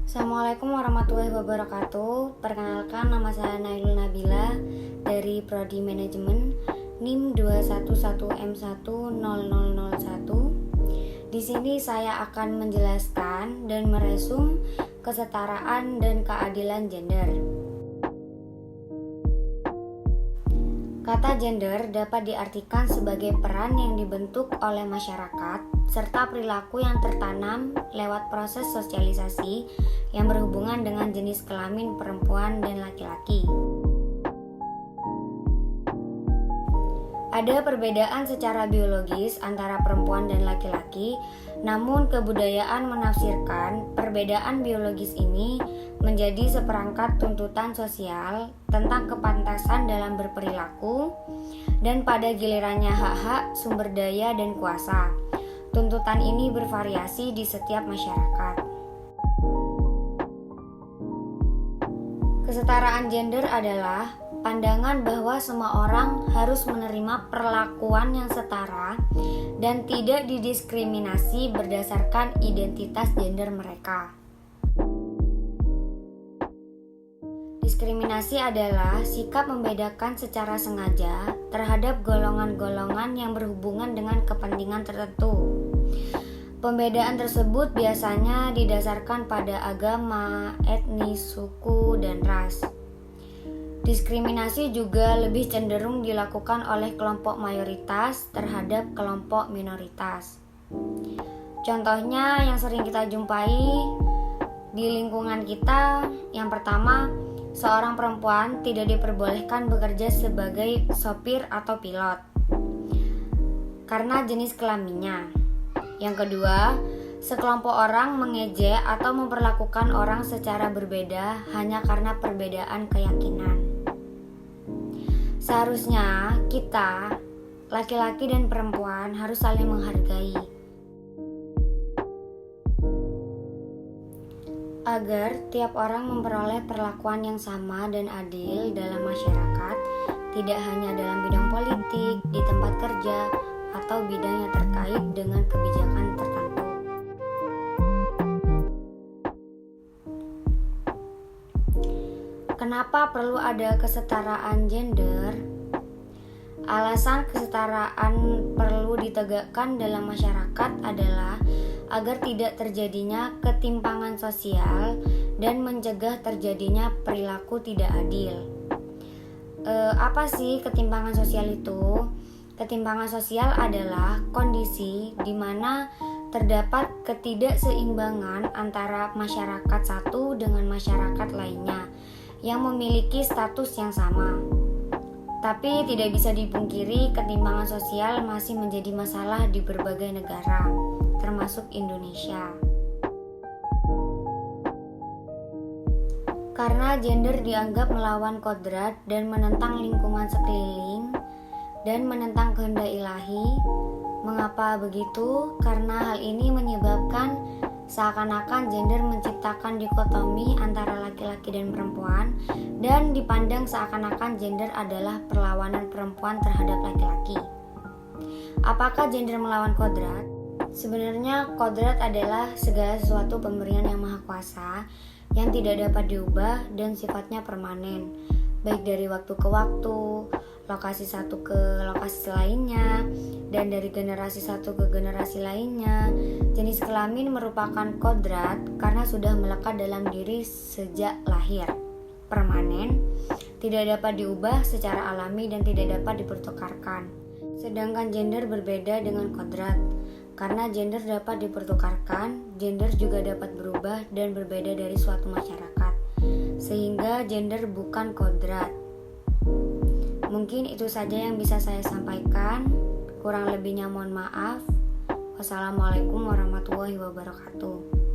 Assalamualaikum warahmatullahi wabarakatuh. Perkenalkan, nama saya Nailul Nabila dari Prodi Manajemen NIM 211M10001. Di sini saya akan menjelaskan dan meresum kesetaraan dan keadilan gender. Kata gender dapat diartikan sebagai peran yang dibentuk oleh masyarakat serta perilaku yang tertanam lewat proses sosialisasi yang berhubungan dengan jenis kelamin perempuan dan laki-laki. Ada perbedaan secara biologis antara perempuan dan laki-laki, namun kebudayaan menafsirkan perbedaan biologis ini menjadi seperangkat tuntutan sosial tentang kepantasan dalam berperilaku dan pada gilirannya hak-hak, sumber daya, dan kuasa. Tuntutan ini bervariasi di setiap masyarakat. Kesetaraan gender adalah pandangan bahwa semua orang harus menerima perlakuan yang setara dan tidak didiskriminasi berdasarkan identitas gender mereka. Diskriminasi adalah sikap membedakan secara sengaja terhadap golongan-golongan yang berhubungan dengan kepentingan tertentu. Pembedaan tersebut biasanya didasarkan pada agama, etnis, suku, dan ras. Diskriminasi juga lebih cenderung dilakukan oleh kelompok mayoritas terhadap kelompok minoritas. Contohnya yang sering kita jumpai di lingkungan kita, yang pertama, seorang perempuan tidak diperbolehkan bekerja sebagai sopir atau pilot karena jenis kelaminnya. Yang kedua, sekelompok orang mengejek atau memperlakukan orang secara berbeda hanya karena perbedaan keyakinan. Seharusnya kita, laki-laki dan perempuan, harus saling menghargai. Agar tiap orang memperoleh perlakuan yang sama dan adil dalam masyarakat, tidak hanya dalam bidang politik, di tempat kerja, atau bidang yang terkait dengan kebijakan tertentu. Kenapa perlu ada kesetaraan gender? Alasan kesetaraan perlu ditegakkan dalam masyarakat adalah agar tidak terjadinya ketimpangan sosial dan mencegah terjadinya perilaku tidak adil. Apa sih ketimpangan sosial itu? Ketimpangan sosial adalah kondisi di mana terdapat ketidakseimbangan antara masyarakat satu dengan masyarakat lainnya yang memiliki status yang sama. Tapi tidak bisa dipungkiri ketimpangan sosial masih menjadi masalah di berbagai negara, termasuk Indonesia. Karena gender dianggap melawan kodrat dan menentang lingkungan sekeliling dan menentang kehendak ilahi. Mengapa begitu? Karena hal ini menyebabkan seakan-akan gender menciptakan dikotomi antara laki-laki dan perempuan dan dipandang seakan-akan gender adalah perlawanan perempuan terhadap laki-laki. Apakah gender melawan kodrat? Sebenarnya kodrat adalah segala sesuatu pemberian yang maha kuasa yang tidak dapat diubah dan sifatnya permanen, baik dari waktu ke waktu, lokasi satu ke lokasi lainnya, dan dari generasi satu ke generasi lainnya. Jenis kelamin merupakan kodrat karena sudah melekat dalam diri sejak lahir, permanen, tidak dapat diubah secara alami dan tidak dapat dipertukarkan. Sedangkan gender berbeda dengan kodrat. Karena gender dapat dipertukarkan, gender juga dapat berubah dan berbeda dari suatu masyarakat. Sehingga gender bukan kodrat. Mungkin itu saja yang bisa saya sampaikan. Kurang lebihnya mohon maaf. Wassalamualaikum warahmatullahi wabarakatuh.